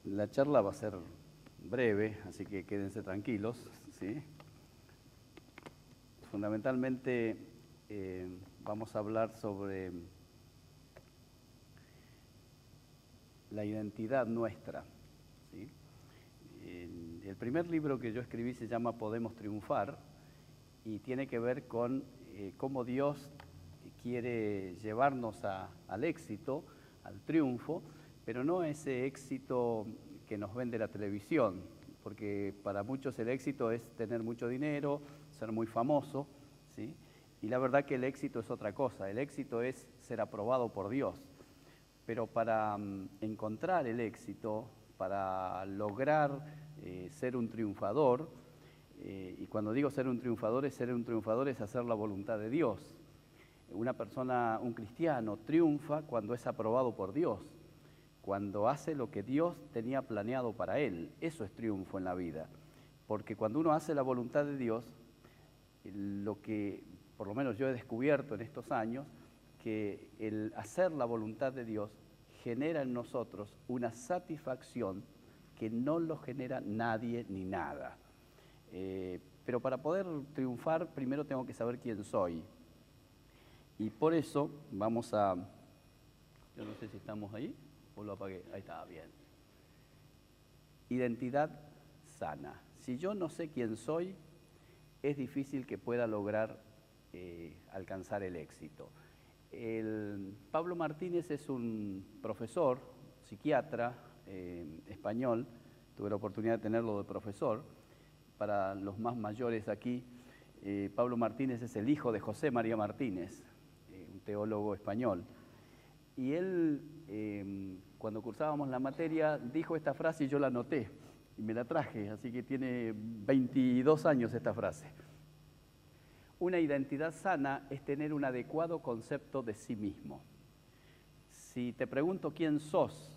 La charla va a ser breve, así que quédense tranquilos, ¿sí? Fundamentalmente vamos a hablar sobre la identidad nuestra, ¿sí? El primer libro que yo escribí se llama Podemos Triunfar y tiene que ver con cómo Dios quiere llevarnos al éxito, al triunfo, pero no ese éxito que nos vende la televisión, porque para muchos el éxito es tener mucho dinero, ser muy famoso, ¿sí? Y la verdad que el éxito es otra cosa, el éxito es ser aprobado por Dios. Pero para encontrar el éxito, para lograr ser un triunfador, y cuando digo ser un triunfador es hacer la voluntad de Dios. Una persona, un cristiano, triunfa cuando es aprobado por Dios, cuando hace lo que Dios tenía planeado para él. Eso es triunfo en la vida. Porque cuando uno hace la voluntad de Dios, lo que por lo menos yo he descubierto en estos años, que el hacer la voluntad de Dios genera en nosotros una satisfacción que no lo genera nadie ni nada. Pero para poder triunfar, primero tengo que saber quién soy. Y por eso vamos a... Yo no sé si estamos ahí o lo apagué. Ahí está, bien. Identidad sana. Si yo no sé quién soy, es difícil que pueda lograr alcanzar el éxito. Pablo Martínez es un profesor, psiquiatra español, tuve la oportunidad de tenerlo de profesor. Para los más mayores aquí, Pablo Martínez es el hijo de José María Martínez, un teólogo español. Y él, cuando cursábamos la materia, dijo esta frase y yo la anoté y me la traje, así que tiene 22 años esta frase. Una identidad sana es tener un adecuado concepto de sí mismo. Si te pregunto quién sos,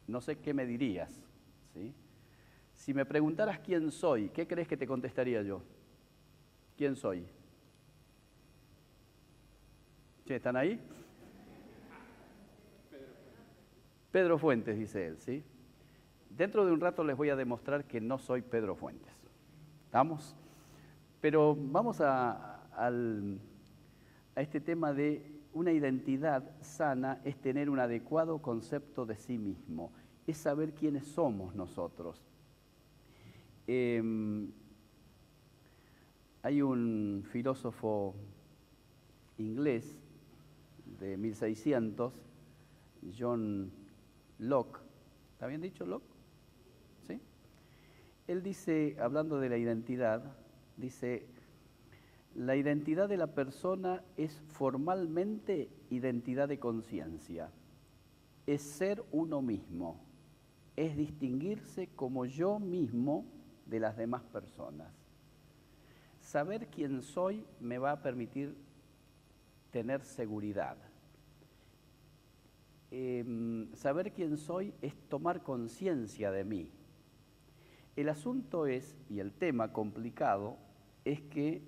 no sé qué me dirías, ¿sí? Si me preguntaras quién soy, ¿qué crees que te contestaría yo? ¿Quién soy? Che, ¿están ahí? Pedro Fuentes, dice él, ¿sí? Dentro de un rato les voy a demostrar que no soy Pedro Fuentes. ¿Estamos? Pero vamos a este tema de una identidad sana, es tener un adecuado concepto de sí mismo, es saber quiénes somos nosotros. Hay un filósofo inglés de 1600, John Locke, ¿está bien dicho Locke? ¿Sí? Él dice, hablando de la identidad, dice, la identidad de la persona es formalmente identidad de conciencia, es ser uno mismo, es distinguirse como yo mismo de las demás personas. Saber quién soy me va a permitir tener seguridad. Saber quién soy es tomar conciencia de mí. El asunto es, y el tema complicado, es que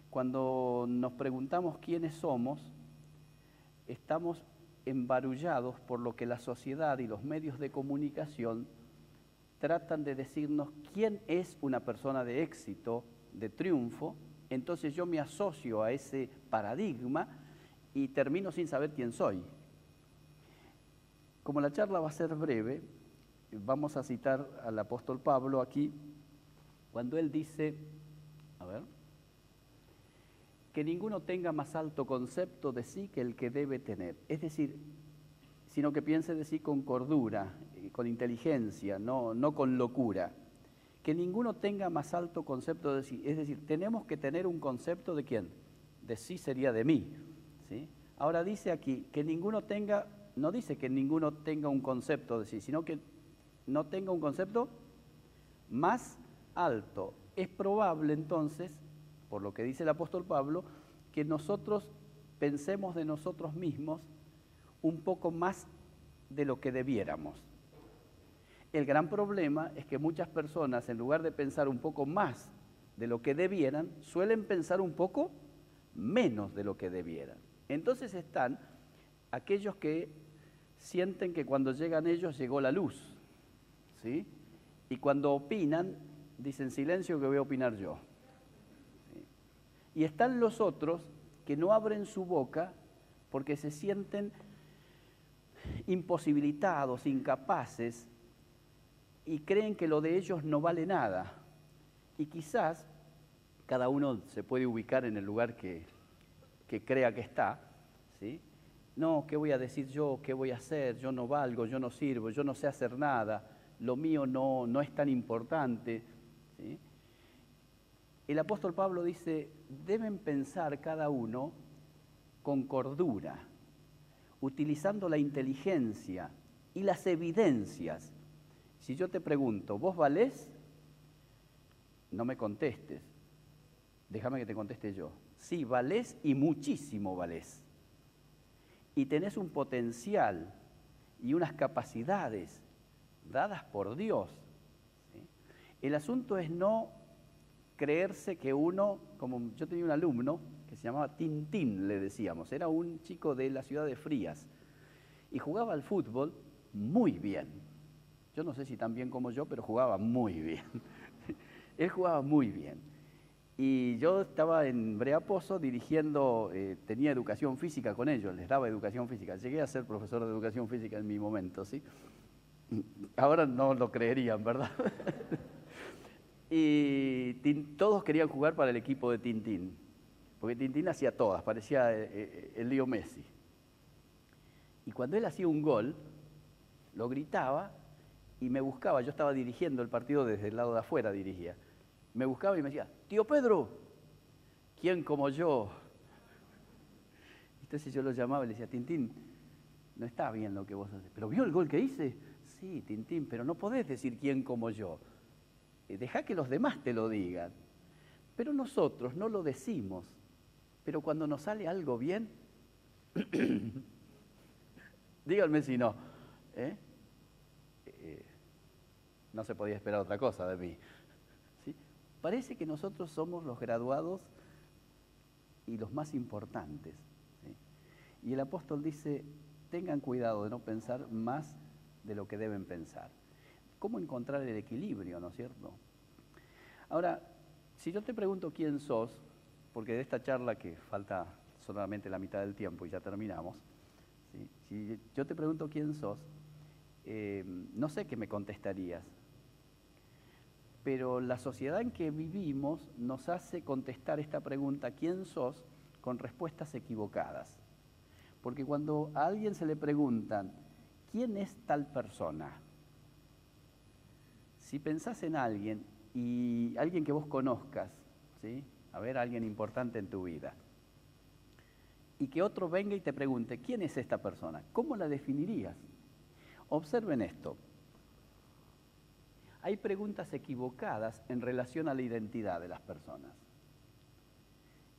cuando nos preguntamos quiénes somos, estamos embarullados por lo que la sociedad y los medios de comunicación tratan de decirnos quién es una persona de éxito, de triunfo. Entonces yo me asocio a ese paradigma y termino sin saber quién soy. Como la charla va a ser breve, vamos a citar al apóstol Pablo aquí, cuando él dice, que ninguno tenga más alto concepto de sí que el que debe tener. Es decir, sino que piense de sí con cordura, con inteligencia, no con locura. Que ninguno tenga más alto concepto de sí. Es decir, tenemos que tener un concepto de ¿quién? De sí sería de mí, ¿sí? Ahora dice aquí que ninguno tenga, no dice que ninguno tenga un concepto de sí, sino que no tenga un concepto más alto. Es probable entonces, por lo que dice el apóstol Pablo, que nosotros pensemos de nosotros mismos un poco más de lo que debiéramos. El gran problema es que muchas personas, en lugar de pensar un poco más de lo que debieran, suelen pensar un poco menos de lo que debieran. Entonces están aquellos que sienten que cuando llegan ellos llegó la luz, ¿sí? Y cuando opinan, dicen silencio que voy a opinar yo. ¿Sí? Y están los otros que no abren su boca porque se sienten imposibilitados, incapaces, y creen que lo de ellos no vale nada. Y quizás cada uno se puede ubicar en el lugar que crea que está, ¿sí? No, ¿qué voy a decir yo? ¿Qué voy a hacer? Yo no valgo, yo no sirvo, yo no sé hacer nada, lo mío no es tan importante, ¿sí? El apóstol Pablo dice, deben pensar cada uno con cordura, utilizando la inteligencia y las evidencias. Si yo te pregunto, ¿vos valés? No me contestes, déjame que te conteste yo. Sí, valés y muchísimo valés. Y tenés un potencial y unas capacidades dadas por Dios, ¿sí? El asunto es no creerse que uno, como yo tenía un alumno que se llamaba Tintín, le decíamos, era un chico de la ciudad de Frías y jugaba al fútbol muy bien. Yo no sé si tan bien como yo, pero jugaba muy bien. Él jugaba muy bien. Y yo estaba en Breaposo dirigiendo, tenía educación física con ellos, les daba educación física. Llegué a ser profesor de educación física en mi momento, ¿sí? Ahora no lo creerían, ¿verdad? Y todos querían jugar para el equipo de Tintín, porque Tintín hacía todas, parecía el Leo Messi. Y cuando él hacía un gol, lo gritaba y me buscaba. Yo estaba dirigiendo el partido desde el lado de afuera, dirigía. Me buscaba y me decía, tío Pedro, ¿quién como yo? Entonces yo lo llamaba y le decía, Tintín, no está bien lo que vos haces. ¿Pero vio el gol que hice? Sí, Tintín, pero no podés decir quién como yo. Dejá que los demás te lo digan. Pero nosotros no lo decimos. Pero cuando nos sale algo bien, díganme si no. No se podía esperar otra cosa de mí. ¿Sí? Parece que nosotros somos los graduados y los más importantes, ¿sí? Y el apóstol dice, tengan cuidado de no pensar más de lo que deben pensar. ¿Cómo encontrar el equilibrio, no es cierto? Ahora, si yo te pregunto quién sos, porque de esta charla que falta solamente la mitad del tiempo y ya terminamos, ¿sí? Si yo te pregunto quién sos, no sé qué me contestarías. Pero la sociedad en que vivimos nos hace contestar esta pregunta, ¿quién sos?, con respuestas equivocadas. Porque cuando a alguien se le preguntan, ¿quién es tal persona? Si pensás en alguien y alguien que vos conozcas, ¿sí? A ver, alguien importante en tu vida, y que otro venga y te pregunte, ¿quién es esta persona? ¿Cómo la definirías? Observen esto. Hay preguntas equivocadas en relación a la identidad de las personas.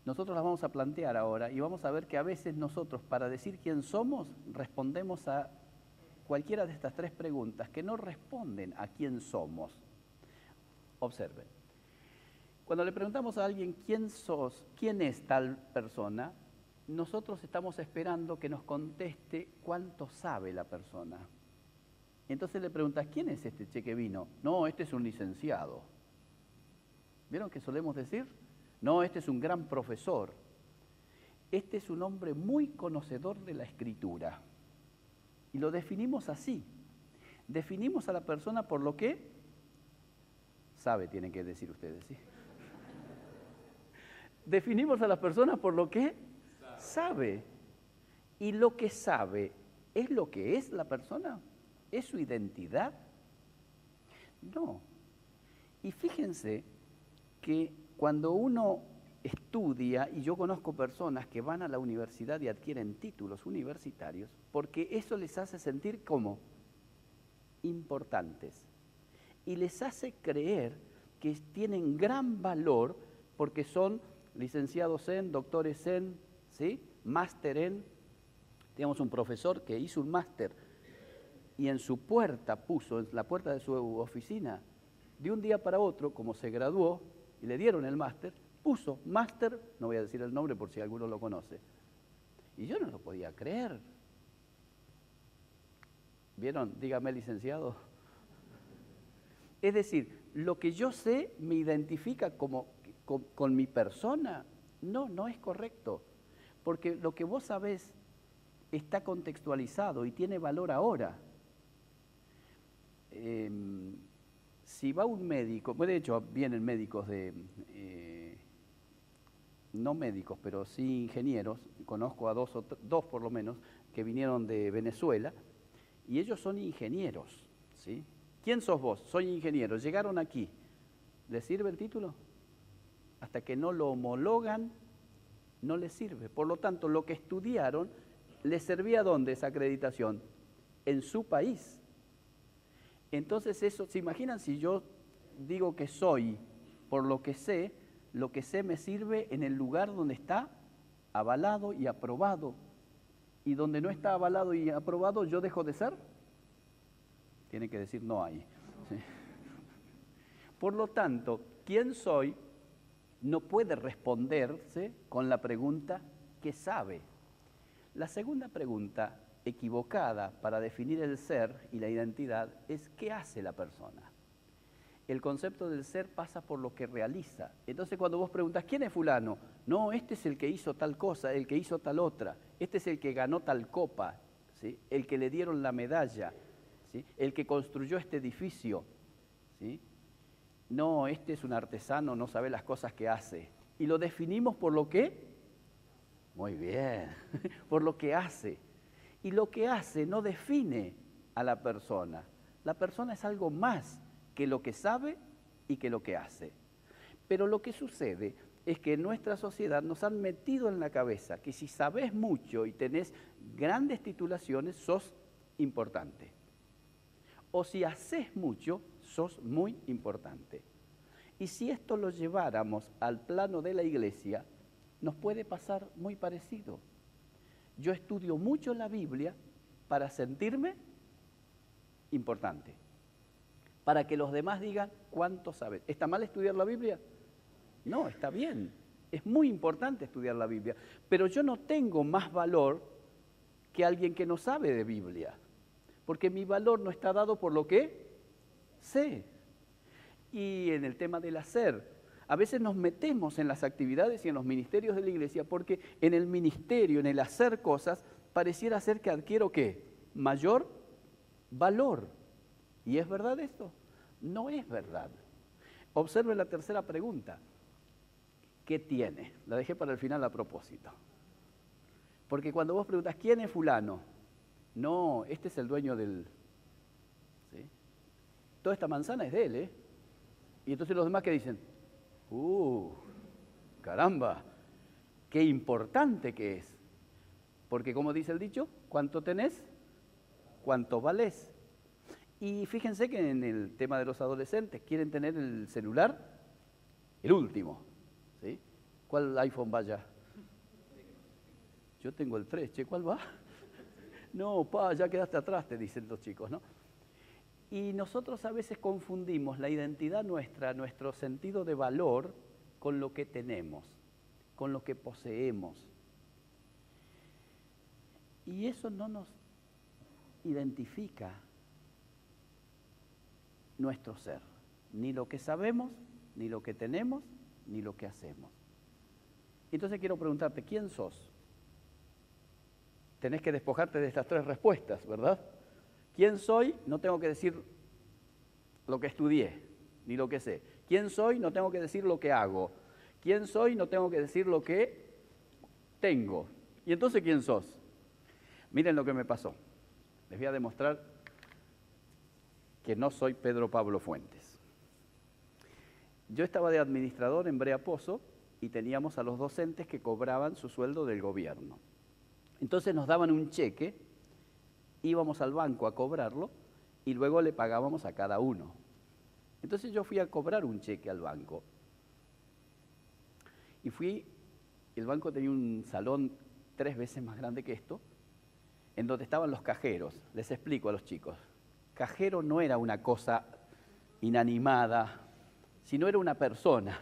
Nosotros las vamos a plantear ahora y vamos a ver que a veces nosotros, para decir quién somos, respondemos a cualquiera de estas tres preguntas que no responden a quién somos. Observen. Cuando le preguntamos a alguien quién sos, quién es tal persona, nosotros estamos esperando que nos conteste cuánto sabe la persona. Entonces le preguntas, ¿quién es este che que vino? No, este es un licenciado. ¿Vieron qué solemos decir? No, este es un gran profesor. Este es un hombre muy conocedor de la Escritura. Y lo definimos así. Definimos a la persona por lo que sabe, tienen que decir ustedes, ¿sí? Definimos a las personas por lo que sabe. Y lo que sabe, ¿es lo que es la persona? ¿Es su identidad? No. Y fíjense que cuando uno estudia, y yo conozco personas que van a la universidad y adquieren títulos universitarios, porque eso les hace sentir como importantes. Y les hace creer que tienen gran valor porque son licenciados en, doctores en, ¿sí? Máster en. Teníamos un profesor que hizo un máster y en su puerta puso, en la puerta de su oficina, de un día para otro, como se graduó y le dieron el máster, puso máster, no voy a decir el nombre por si alguno lo conoce. Y yo no lo podía creer. ¿Vieron? Dígame, licenciado. Es decir, lo que yo sé me identifica con mi persona. No, no es correcto. Porque lo que vos sabés está contextualizado y tiene valor ahora. Si va un médico, bueno, de hecho vienen médicos no médicos, pero sí ingenieros, conozco a dos por lo menos, que vinieron de Venezuela, y ellos son ingenieros, ¿sí? ¿Quién sos vos? Soy ingeniero. Llegaron aquí. ¿Les sirve el título? Hasta que no lo homologan, no les sirve. Por lo tanto, lo que estudiaron, ¿les servía dónde esa acreditación? En su país. Entonces eso, ¿se imaginan si yo digo que soy por lo que sé me sirve en el lugar donde está avalado y aprobado? Y donde no está avalado y aprobado, ¿yo dejo de ser? Tiene que decir no hay. ¿Sí? Por lo tanto, ¿quién soy? No puede responderse con la pregunta ¿qué sabe? La segunda pregunta equivocada para definir el ser y la identidad es ¿qué hace la persona? El concepto del ser pasa por lo que realiza. Entonces cuando vos preguntas ¿quién es fulano? No, este es el que hizo tal cosa, el que hizo tal otra, este es el que ganó tal copa, ¿sí? El que le dieron la medalla, ¿sí? El que construyó este edificio, ¿sí? No, este es un artesano, no sabe las cosas que hace. Y lo definimos por lo que, muy bien, por lo que hace. Y lo que hace no define a la persona. La persona es algo más que lo que sabe y que lo que hace. Pero lo que sucede es que en nuestra sociedad nos han metido en la cabeza que si sabes mucho y tenés grandes titulaciones, sos importante. O si haces mucho, sos muy importante. Y si esto lo lleváramos al plano de la iglesia, nos puede pasar muy parecido. Yo estudio mucho la Biblia para sentirme importante, para que los demás digan cuánto saben. ¿Está mal estudiar la Biblia? No, está bien. Es muy importante estudiar la Biblia, pero yo no tengo más valor que alguien que no sabe de Biblia, porque mi valor no está dado por lo que sé. Y en el tema del hacer, a veces nos metemos en las actividades y en los ministerios de la iglesia porque en el ministerio, en el hacer cosas, pareciera ser que adquiero ¿qué? Mayor valor. ¿Y es verdad esto? No es verdad. Observe la tercera pregunta. ¿Qué tiene? La dejé para el final a propósito. Porque cuando vos preguntas, ¿quién es fulano? No, este es el dueño del... ¿sí? Toda esta manzana es de él, ¿eh? Y entonces los demás que dicen, caramba, qué importante que es. Porque como dice el dicho, ¿cuánto tenés? ¿Cuánto valés? Y fíjense que en el tema de los adolescentes quieren tener el celular, el último. ¿Sí? ¿Cuál iPhone va ya? Yo tengo el 3, che, ¿cuál va? No, pa, ya quedaste atrás, te dicen los chicos, ¿no? Y nosotros a veces confundimos la identidad nuestra, nuestro sentido de valor, con lo que tenemos, con lo que poseemos. Y eso no nos identifica nuestro ser, ni lo que sabemos, ni lo que tenemos, ni lo que hacemos. Entonces quiero preguntarte, ¿quién sos? Tenés que despojarte de estas tres respuestas, ¿verdad? ¿Quién soy? No tengo que decir lo que estudié, ni lo que sé. ¿Quién soy? No tengo que decir lo que hago. ¿Quién soy? No tengo que decir lo que tengo. ¿Y entonces quién sos? Miren lo que me pasó. Les voy a demostrar que no soy Pedro Pablo Fuentes. Yo estaba de administrador en Brea Pozo y teníamos a los docentes que cobraban su sueldo del gobierno. Entonces nos daban un cheque, íbamos al banco a cobrarlo y luego le pagábamos a cada uno. Entonces yo fui a cobrar un cheque al banco. Y el banco tenía un salón 3 veces más grande que esto, en donde estaban los cajeros. Les explico a los chicos. Cajero no era una cosa inanimada, sino era una persona,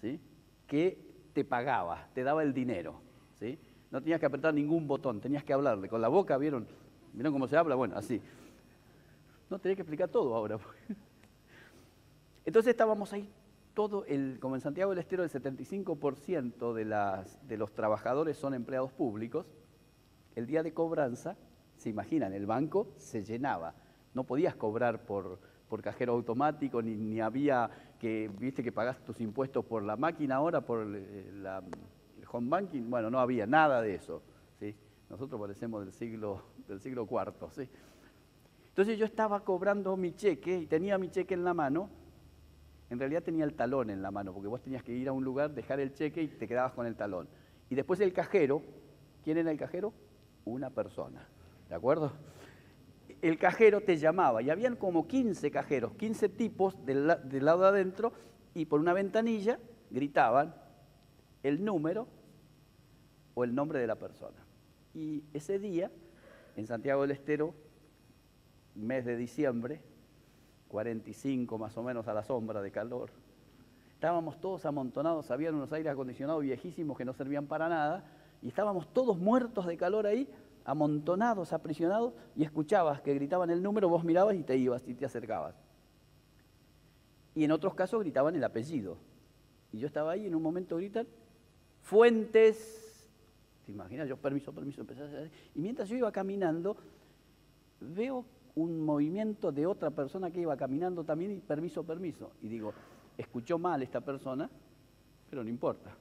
¿sí? Que te pagaba, te daba el dinero, ¿sí? No tenías que apretar ningún botón, tenías que hablarle. Con la boca, ¿vieron cómo se habla? Bueno, así. No tenía que explicar todo ahora. Entonces estábamos ahí, como en Santiago del Estero el 75% de los trabajadores son empleados públicos. El día de cobranza, se imaginan, el banco se llenaba. No podías cobrar por cajero automático, ni había viste que pagás tus impuestos por la máquina ahora, por el home banking. Bueno, no había nada de eso, ¿sí? Nosotros parecemos del siglo IV, ¿sí? Entonces yo estaba cobrando mi cheque y tenía mi cheque en la mano. En realidad tenía el talón en la mano, porque vos tenías que ir a un lugar, dejar el cheque y te quedabas con el talón. Y después el cajero, ¿quién era el cajero? Una persona, ¿de acuerdo? El cajero te llamaba y habían como 15 cajeros, 15 tipos del lado de adentro, y por una ventanilla gritaban el número o el nombre de la persona. Y ese día, en Santiago del Estero, mes de diciembre, 45 más o menos a la sombra de calor, estábamos todos amontonados, habían unos aires acondicionados viejísimos que no servían para nada, y estábamos todos muertos de calor ahí, amontonados, aprisionados, y escuchabas que gritaban el número, vos mirabas y te ibas y te acercabas. Y en otros casos gritaban el apellido. Y yo estaba ahí, en un momento gritan, Fuentes. ¿Te imaginas? Yo, permiso, empecé a hacer. Y mientras yo iba caminando, veo un movimiento de otra persona que iba caminando también, y permiso. Y digo, escuchó mal esta persona, pero no importa.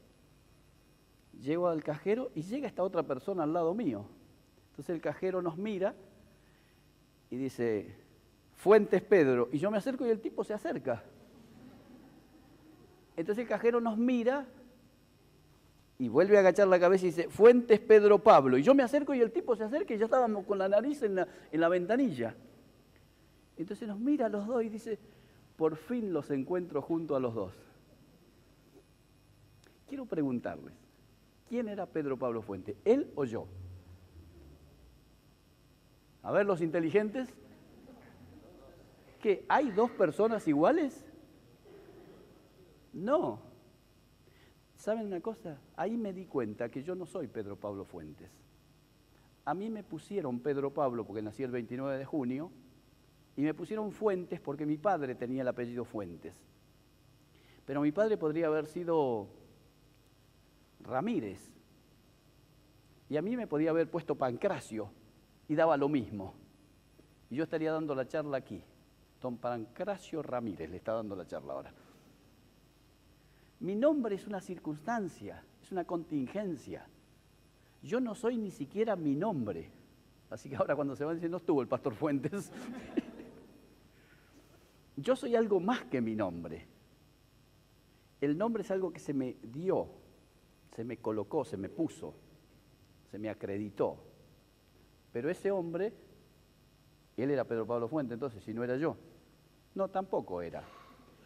Llego al cajero y llega esta otra persona al lado mío. Entonces el cajero nos mira y dice, Fuentes Pedro. Y yo me acerco y el tipo se acerca. Entonces el cajero nos mira y vuelve a agachar la cabeza y dice, Fuentes Pedro Pablo. Y yo me acerco y el tipo se acerca y ya estábamos con la nariz en la ventanilla. Entonces nos mira a los dos y dice, por fin los encuentro junto a los dos. Quiero preguntarles, ¿quién era Pedro Pablo Fuentes? ¿Él o yo? A ver, los inteligentes. ¿Qué? ¿Hay dos personas iguales? No. ¿Saben una cosa? Ahí me di cuenta que yo no soy Pedro Pablo Fuentes. A mí me pusieron Pedro Pablo porque nací el 29 de junio y me pusieron Fuentes porque mi padre tenía el apellido Fuentes. Pero mi padre podría haber sido Ramírez y a mí me podía haber puesto Pancracio y daba lo mismo. Y yo estaría dando la charla aquí. Don Pancracio Ramírez le está dando la charla ahora. Mi nombre es una circunstancia, es una contingencia. Yo no soy ni siquiera mi nombre. Así que ahora cuando se van diciendo, no estuvo el pastor Fuentes. Yo soy algo más que mi nombre. El nombre es algo que se me dio, se me colocó, se me puso, se me acreditó. Pero ese hombre, él era Pedro Pablo Fuentes, entonces, si no era yo. No, tampoco era.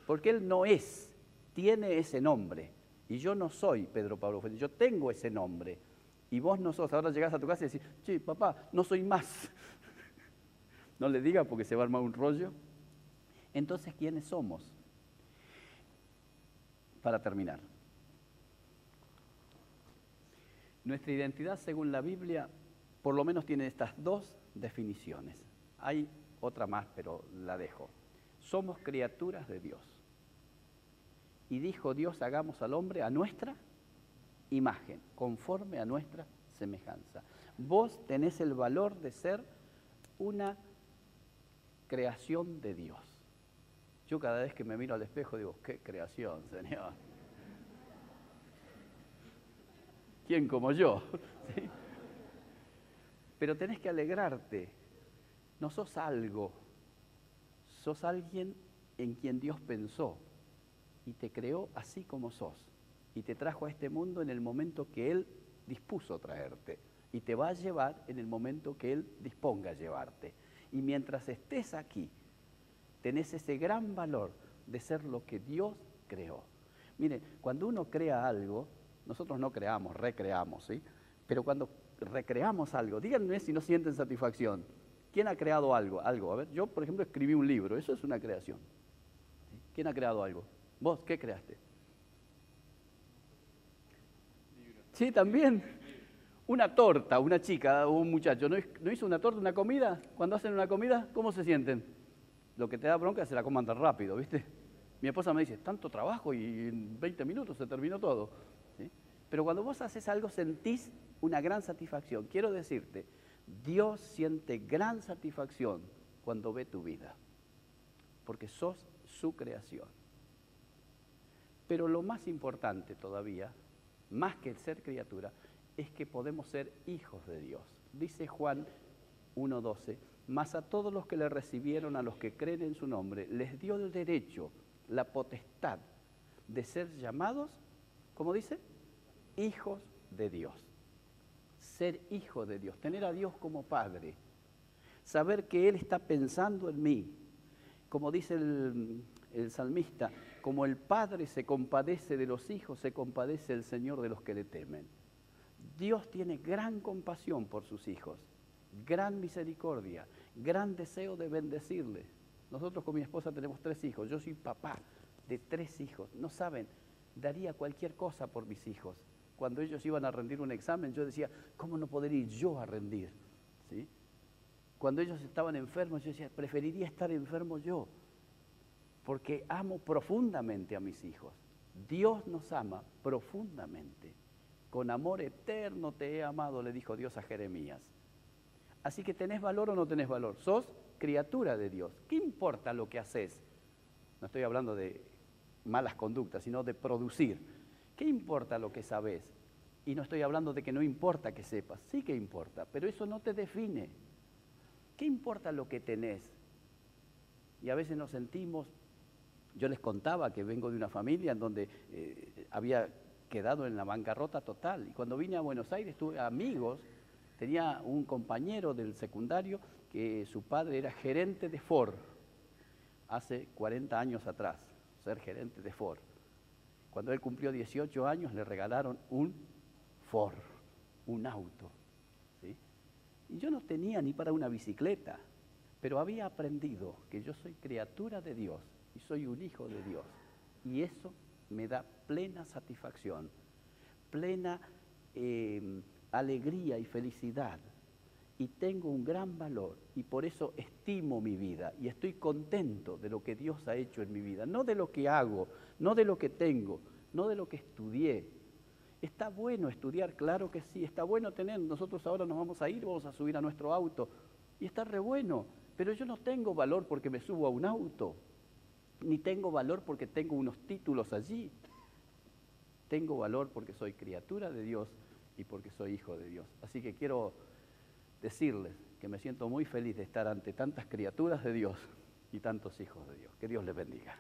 Porque él no es. Tiene ese nombre, y yo no soy Pedro Pablo Fuentes, yo tengo ese nombre, y vos no sos. Ahora llegás a tu casa y decís, sí, papá, no soy más. No le digas porque se va a armar un rollo. Entonces, ¿quiénes somos? Para terminar, nuestra identidad, según la Biblia, por lo menos tiene estas dos definiciones. Hay otra más, pero la dejo. Somos criaturas de Dios. Y dijo Dios, hagamos al hombre a nuestra imagen, conforme a nuestra semejanza. Vos tenés el valor de ser una creación de Dios. Yo cada vez que me miro al espejo digo, qué creación, Señor. ¿Quién como yo? ¿Sí? Pero tenés que alegrarte. No sos algo, sos alguien en quien Dios pensó. Y te creó así como sos, y te trajo a este mundo en el momento que Él dispuso traerte, y te va a llevar en el momento que Él disponga llevarte. Y mientras estés aquí, tenés ese gran valor de ser lo que Dios creó. Miren, cuando uno crea algo, nosotros no creamos, recreamos, ¿sí? Pero cuando recreamos algo, díganme si no sienten satisfacción. ¿Quién ha creado algo? A ver, yo, por ejemplo, escribí un libro, eso es una creación. ¿Sí? ¿Quién ha creado algo? ¿Vos qué creaste? Sí, también. Una torta, una chica o un muchacho, ¿no hizo una torta, una comida? Cuando hacen una comida, ¿cómo se sienten? Lo que te da bronca es que se la coman tan rápido, ¿viste? Mi esposa me dice, tanto trabajo y en 20 minutos se terminó todo. ¿Sí? Pero cuando vos haces algo sentís una gran satisfacción. Quiero decirte, Dios siente gran satisfacción cuando ve tu vida, porque sos su creación. Pero lo más importante todavía, más que el ser criatura, es que podemos ser hijos de Dios. Dice Juan 1:12, mas a todos los que le recibieron, a los que creen en su nombre, les dio el derecho, la potestad de ser llamados, ¿cómo dice? Hijos de Dios. Ser hijo de Dios, tener a Dios como Padre, saber que Él está pensando en mí, como dice el salmista, como el Padre se compadece de los hijos, se compadece el Señor de los que le temen. Dios tiene gran compasión por sus hijos, gran misericordia, gran deseo de bendecirles. Nosotros con mi esposa tenemos 3 hijos, yo soy papá de 3 hijos, no saben, daría cualquier cosa por mis hijos. Cuando ellos iban a rendir un examen, yo decía, ¿cómo no poder ir yo a rendir? ¿Sí? Cuando ellos estaban enfermos, yo decía, preferiría estar enfermo yo, porque amo profundamente a mis hijos. Dios nos ama profundamente. Con amor eterno te he amado, le dijo Dios a Jeremías. Así que ¿tenés valor o no tenés valor? Sos criatura de Dios. ¿Qué importa lo que haces? No estoy hablando de malas conductas, sino de producir. ¿Qué importa lo que sabés? Y no estoy hablando de que no importa que sepas, sí que importa, pero eso no te define. ¿Qué importa lo que tenés? Y a veces nos sentimos, yo les contaba que vengo de una familia en donde había quedado en la bancarrota total. Y cuando vine a Buenos Aires tuve amigos, tenía un compañero del secundario que su padre era gerente de Ford, hace 40 años atrás, ser gerente de Ford. Cuando él cumplió 18 años le regalaron un Ford, un auto. ¿Sí? Y yo no tenía ni para una bicicleta, pero había aprendido que yo soy criatura de Dios y soy un hijo de Dios. Y eso me da plena satisfacción, plena alegría y felicidad. Y tengo un gran valor y por eso estimo mi vida y estoy contento de lo que Dios ha hecho en mi vida. No de lo que hago, no de lo que tengo, no de lo que estudié. Está bueno estudiar, claro que sí, está bueno tener, nosotros ahora nos vamos a ir, vamos a subir a nuestro auto y está re bueno, pero yo no tengo valor porque me subo a un auto, ni tengo valor porque tengo unos títulos allí. Tengo valor porque soy criatura de Dios y porque soy hijo de Dios. Así que quiero decirles que me siento muy feliz de estar ante tantas criaturas de Dios y tantos hijos de Dios. Que Dios les bendiga.